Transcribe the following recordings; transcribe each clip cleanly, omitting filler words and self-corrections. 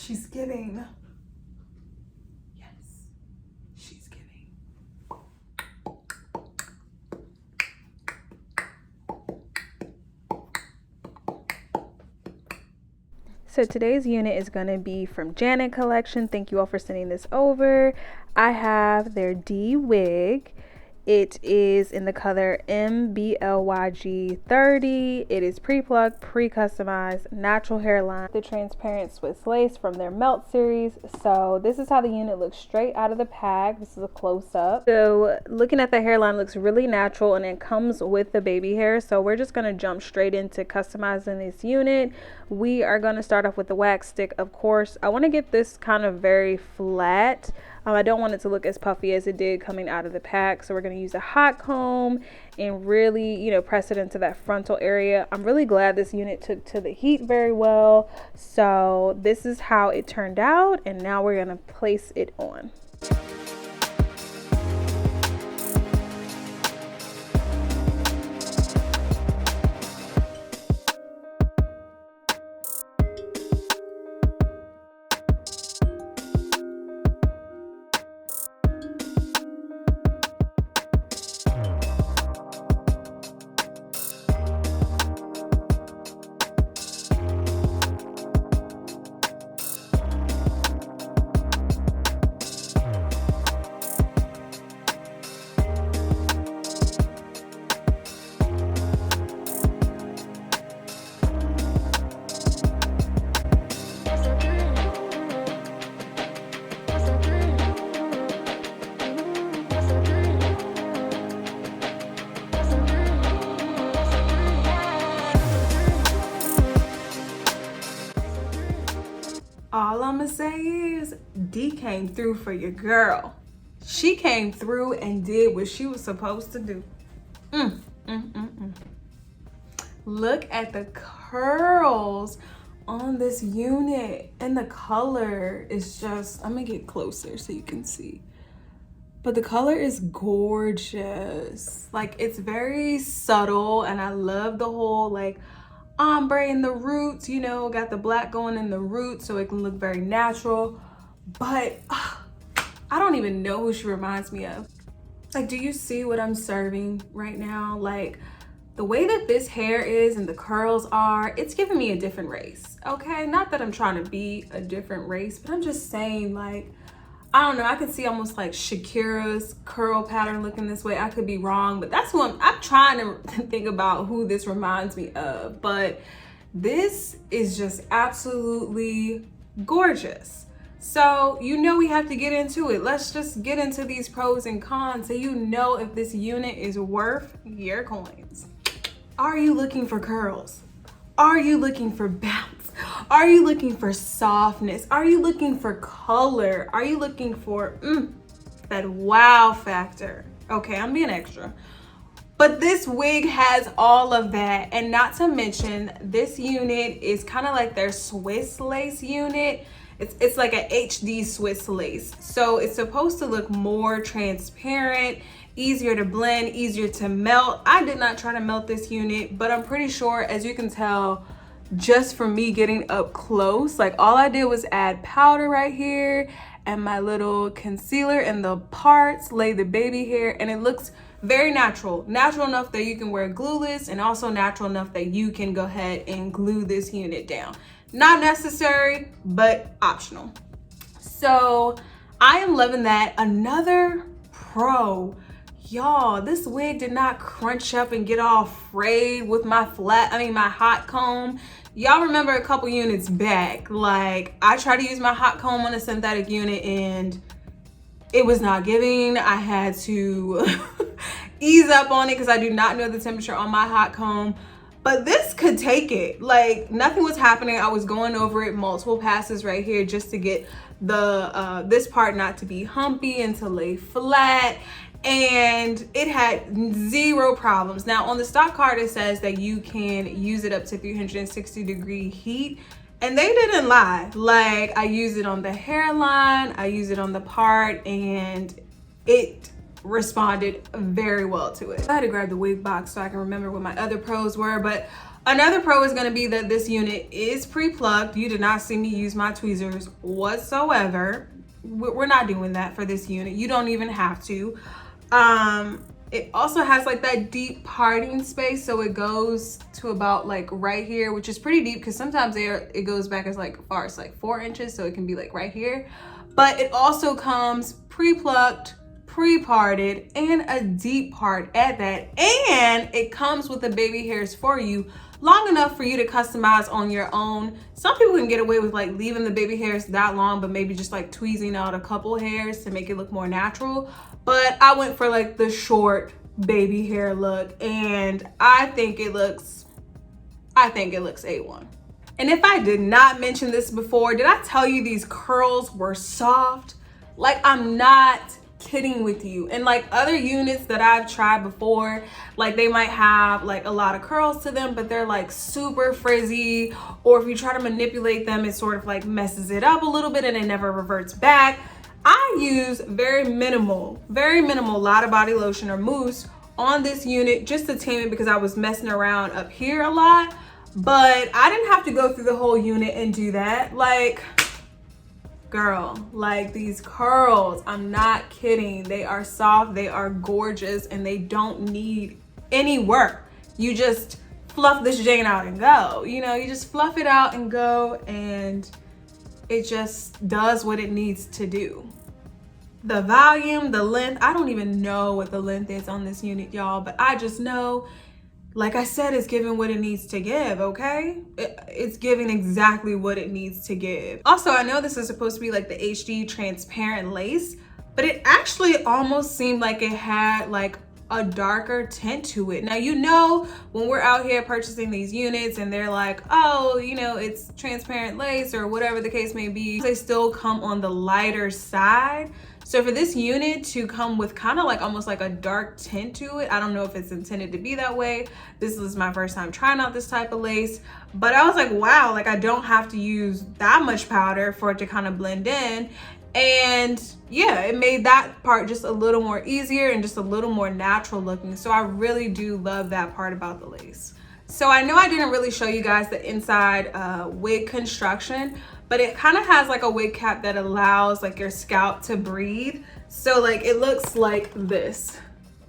She's giving. Yes, she's giving. So today's unit is going to be from Janet collection. Thank you all for sending this over. I have their DEE wig. It is in the color MBLYG 30. It is pre-plucked, pre-customized, natural hairline. The transparent Swiss lace from their Melt series. So this is how the unit looks straight out of the pack. This is a close-up. So looking at the hairline, looks really natural, and it comes with the baby hair. So we're just going to jump straight into customizing this unit. We are going to start off with the wax stick, of course. I want to get this kind of very flat. I don't want it to look as puffy as it did coming out of the pack. So we're going to use a hot comb and really, you know, press it into that frontal area. I'm really glad this unit took to the heat very well. So this is how it turned out. And now we're going to place it on. All I'ma say is D came through for your girl. She came through and did what she was supposed to do. Look at the curls on this unit, and the color is just, I'm gonna get closer so you can see. But the color is gorgeous. Like, it's very subtle, and I love the whole like ombre in the roots, you know, got the black going in the roots so it can look very natural. But I don't even know who she reminds me of. Like, do you see what I'm serving right now? Like, the way that this hair is and the curls are, it's giving me a different race, okay? Not that I'm trying to be a different race, but I'm just saying, like, I don't know, I could see almost like Shakira's curl pattern looking this way. I could be wrong, but that's what I'm trying to think about who this reminds me of. But this is just absolutely gorgeous. So, you know, we have to get into it. Let's just get into these pros and cons so you know if this unit is worth your coins. Are you looking for curls? Are you looking for bounce? Are you looking for softness? Are you looking for color? Are you looking for that wow factor? Okay, I'm being extra. But this wig has all of that. And not to mention, this unit is kind of like their Swiss lace unit. It's like an HD Swiss lace. So it's supposed to look more transparent, easier to blend, easier to melt. I did not try to melt this unit, but I'm pretty sure, as you can tell, just from me getting up close, like all I did was add powder right here and my little concealer in the parts, lay the baby hair, and it looks very natural. Natural enough that you can wear glueless, and also natural enough that you can go ahead and glue this unit down. Not necessary, but optional. So I am loving that. Another pro, y'all, this wig did not crunch up and get all frayed with my my hot comb. Y'all remember a couple units back, like I tried to use my hot comb on a synthetic unit and it was not giving. I had to ease up on it because I do not know the temperature on my hot comb. But this could take it. Like, nothing was happening. I was going over it multiple passes right here just to get the this part not to be humpy and to lay flat. And it had zero problems. Now, on the stock card, it says that you can use it up to 360-degree heat. And they didn't lie. Like, I used it on the hairline, I used it on the part, and it responded very well to it. I had to grab the wig box so I can remember what my other pros were, but Another pro is going to be that this unit is pre-plucked. You did not see me use my tweezers whatsoever. We're not doing that for this unit. You don't even have to. It also has like that deep parting space, so it goes to about like right here, which is pretty deep because sometimes it goes back as like far as like 4 inches, so it can be like right here. But it also comes pre-plucked, pre-parted, and a deep part at that, and it comes with the baby hairs for you, long enough for you to customize on your own. Some people can get away with like leaving the baby hairs that long, but maybe just like tweezing out a couple hairs to make it look more natural. But I went for like the short baby hair look, and I think it looks A1. And if I did not mention this before, did I tell you these curls were soft? Like, I'm not kidding with you. And like other units that I've tried before, like they might have like a lot of curls to them, but they're like super frizzy, or if you try to manipulate them, it sort of like messes it up a little bit and it never reverts back. I use very minimal lot of body lotion or mousse on this unit just to tame it, because I was messing around up here a lot, but I didn't have to go through the whole unit and do that. Like, girl, like these curls, I'm not kidding, they are soft, they are gorgeous, and they don't need any work. You just fluff this jane out and go, you know, you just fluff it out and go, and it just does what it needs to do. The volume, the length, I don't even know what the length is on this unit, y'all, but I just know, like I said, it's giving what it needs to give, okay? It's giving exactly what it needs to give. Also, I know this is supposed to be like the HD transparent lace, but it actually almost seemed like it had like a darker tint to it. Now, you know, when we're out here purchasing these units and they're like, oh, you know, it's transparent lace or whatever the case may be, they still come on the lighter side. So for this unit to come with kind of like almost like a dark tint to it, I don't know if it's intended to be that way. This was my first time trying out this type of lace, but I was like, wow, like I don't have to use that much powder for it to kind of blend in. And yeah, it made that part just a little more easier and just a little more natural looking. So I really do love that part about the lace. So I know I didn't really show you guys the inside wig construction, but it kind of has like a wig cap that allows like your scalp to breathe. So like it looks like this,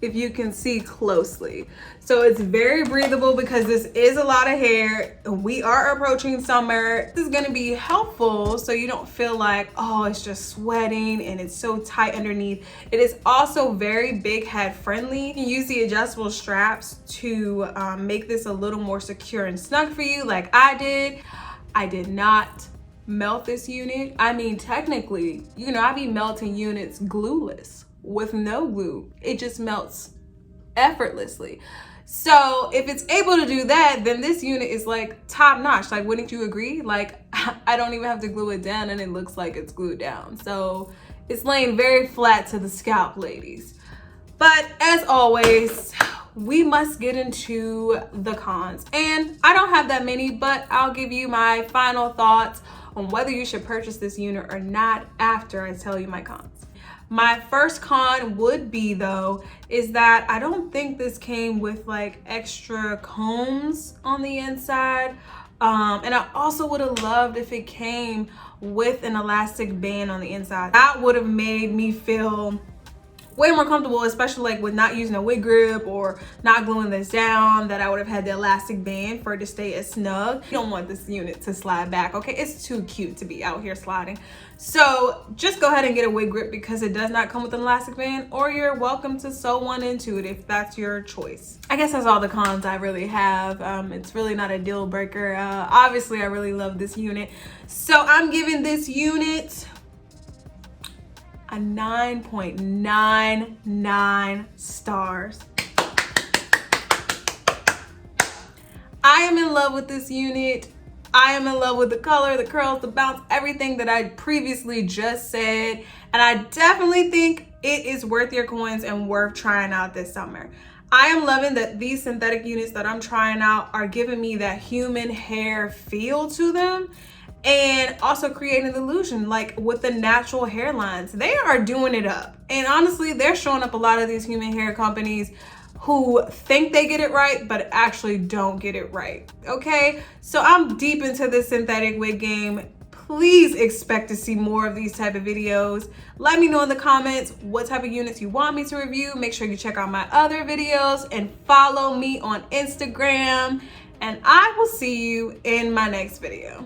if you can see closely. So it's very breathable because this is a lot of hair. We are approaching summer. This is gonna be helpful so you don't feel like, oh, it's just sweating and it's so tight underneath. It is also very big head friendly. You can use the adjustable straps to make this a little more secure and snug for you, like I did. I did not melt this unit. I mean, technically, you know, I be melting units glueless with no glue. It just melts effortlessly. So if it's able to do that, then this unit is like top notch. Like, wouldn't you agree? Like, I don't even have to glue it down and it looks like it's glued down. So it's laying very flat to the scalp, ladies. But as always, we must get into the cons. And I don't have that many, but I'll give you my final thoughts on whether you should purchase this unit or not after I tell you my cons. My first con would be, though, is that I don't think this came with like extra combs on the inside. And I also would have loved if it came with an elastic band on the inside. That would have made me feel way more comfortable, especially like with not using a wig grip or not gluing this down, that I would have had the elastic band for it to stay as snug. You don't want this unit to slide back, okay? It's too cute to be out here sliding. So just go ahead and get a wig grip because it does not come with an elastic band, or you're welcome to sew one into it if that's your choice. I guess that's all the cons I really have. It's really not a deal breaker. Obviously, I really love this unit. So I'm giving this unit a 9.99 stars. I am in love with this unit. I am in love with the color, the curls, the bounce, everything that I previously just said. And I definitely think it is worth your coins and worth trying out this summer. I am loving that these synthetic units that I'm trying out are giving me that human hair feel to them, and also creating an illusion like with the natural hairlines. They are doing it up. And honestly, they're showing up a lot of these human hair companies who think they get it right but actually don't get it right. Okay, so I'm deep into the synthetic wig game. Please expect to see more of these type of videos. Let me know in the comments what type of units you want me to review. Make sure you check out my other videos and follow me on Instagram, and I will see you in my next video.